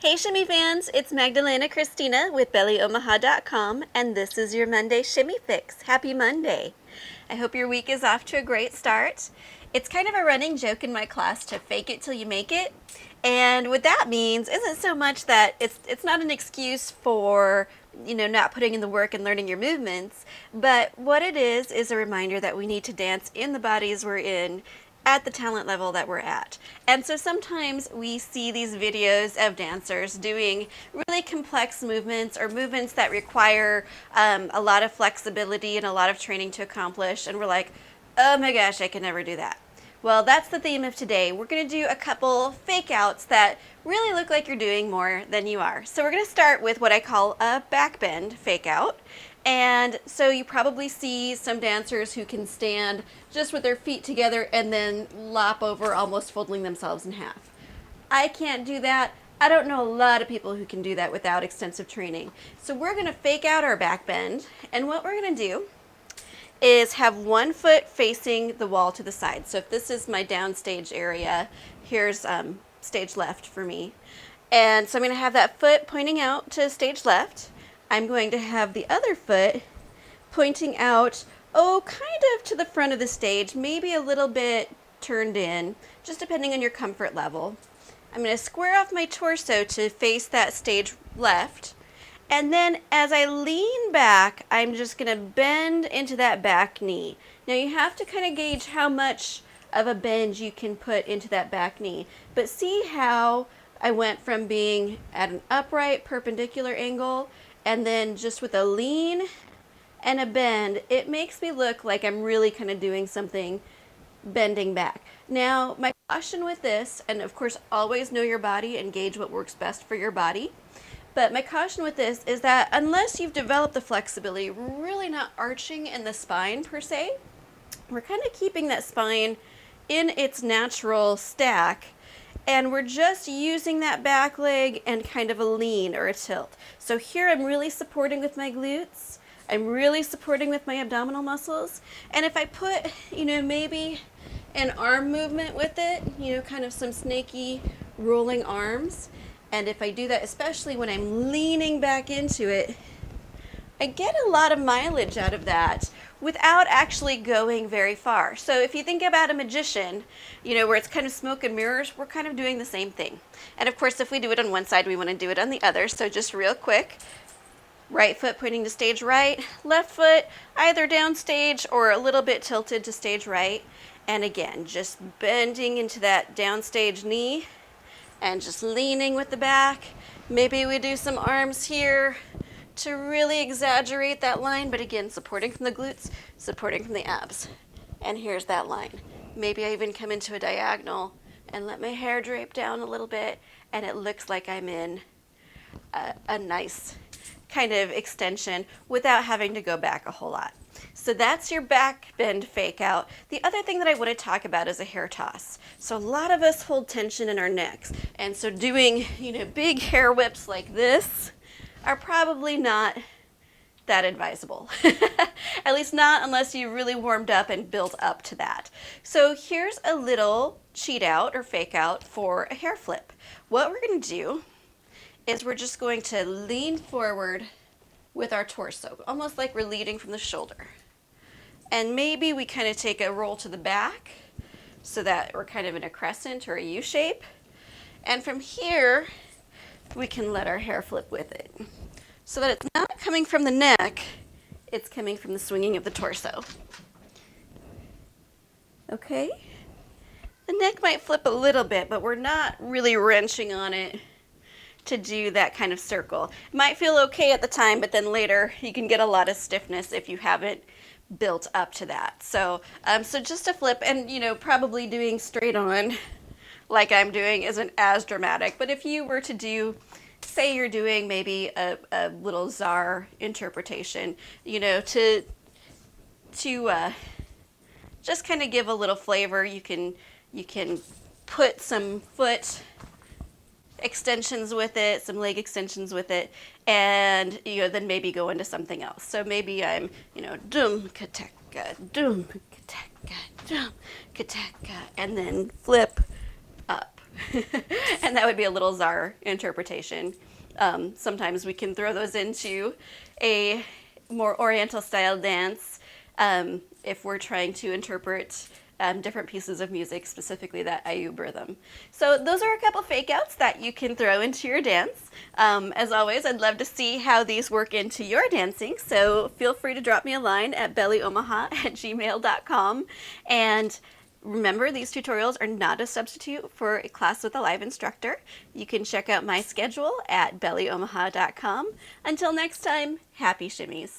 Hey Shimmy fans, it's Magdalena Christina with BellyOmaha.com, and this is your Monday Shimmy Fix. Happy Monday. I hope your week is off to a great start. It's kind of a running joke in my class to fake it till you make it. And what that means isn't so much that it's not an excuse for, not putting in the work and learning your movements, but what it is a reminder that we need to dance in the bodies we're in at the talent level that we're at. And so sometimes we see these videos of dancers doing really complex movements or movements that require a lot of flexibility and a lot of training to accomplish, and we're like, oh my gosh, I can never do that. Well, that's the theme of today. We're going to do a couple fake outs that really look like you're doing more than you are. So we're going to start with what I call a backbend fake out. And so you probably see some dancers who can stand just with their feet together and then lop over, almost folding themselves in half. I can't do that. I don't know a lot of people who can do that without extensive training. So we're going to fake out our back bend, and what we're going to do is have one foot facing the wall to the side. So if this is my downstage area, here's stage left for me. And so I'm going to have that foot pointing out to stage left. I'm going to have the other foot pointing out, kind of to the front of the stage, maybe a little bit turned in, just depending on your comfort level. I'm going to square off my torso to face that stage left. And then as I lean back, I'm just going to bend into that back knee. Now you have to kind of gauge how much of a bend you can put into that back knee. But see how I went from being at an upright perpendicular angle, and then just with a lean and a bend, it makes me look like I'm really kind of doing something bending back. Now, my caution with this, and of course always know your body and gauge what works best for your body, but my caution with this is that unless you've developed the flexibility, we're really not arching in the spine per se. We're kind of keeping that spine in its natural stack, and we're just using that back leg and kind of a lean or a tilt. So here I'm really supporting with my glutes. I'm really supporting with my abdominal muscles. And if I put, maybe an arm movement with it, kind of some snaky rolling arms. And if I do that, especially when I'm leaning back into it, I get a lot of mileage out of that without actually going very far. So if you think about a magician, where it's kind of smoke and mirrors, we're kind of doing the same thing. And of course, if we do it on one side, we want to do it on the other. So just real quick, right foot pointing to stage right, left foot either downstage or a little bit tilted to stage right. And again, just bending into that downstage knee and just leaning with the back. Maybe we do some arms here to really exaggerate that line, but again, supporting from the glutes, supporting from the abs. And here's that line. Maybe I even come into a diagonal and let my hair drape down a little bit, and it looks like I'm in a nice kind of extension without having to go back a whole lot. So that's your back bend fake out. The other thing that I want to talk about is a hair toss. So a lot of us hold tension in our necks, and so doing, big hair whips like this are probably not that advisable. At least not unless you really warmed up and built up to that. So here's a little cheat out or fake out for a hair flip. What we're going to do is we're just going to lean forward with our torso, almost like we're leading from the shoulder. And maybe we kind of take a roll to the back so that we're kind of in a crescent or a U shape. And from here, we can let our hair flip with it, so that it's not coming from the neck, it's coming from the swinging of the torso. Okay? The neck might flip a little bit, but we're not really wrenching on it to do that kind of circle. It might feel okay at the time, but then later you can get a lot of stiffness if you haven't built up to that. So just a flip, and probably doing straight on like I'm doing isn't as dramatic, but if you were to do, say you're doing maybe a little czar interpretation, to just kind of give a little flavor, you can put some foot extensions with it, some leg extensions with it, and then maybe go into something else. So maybe I'm, dum kateka, dum kateka, dum kateka, and then flip up. And that would be a little czar interpretation. Sometimes we can throw those into a more oriental style dance if we're trying to interpret different pieces of music, specifically that Ayub rhythm. So those are a couple fake outs that you can throw into your dance. As always, I'd love to see how these work into your dancing, so feel free to drop me a line at bellyomaha@gmail.com. And remember, these tutorials are not a substitute for a class with a live instructor. You can check out my schedule at bellyomaha.com. Until next time, happy shimmies.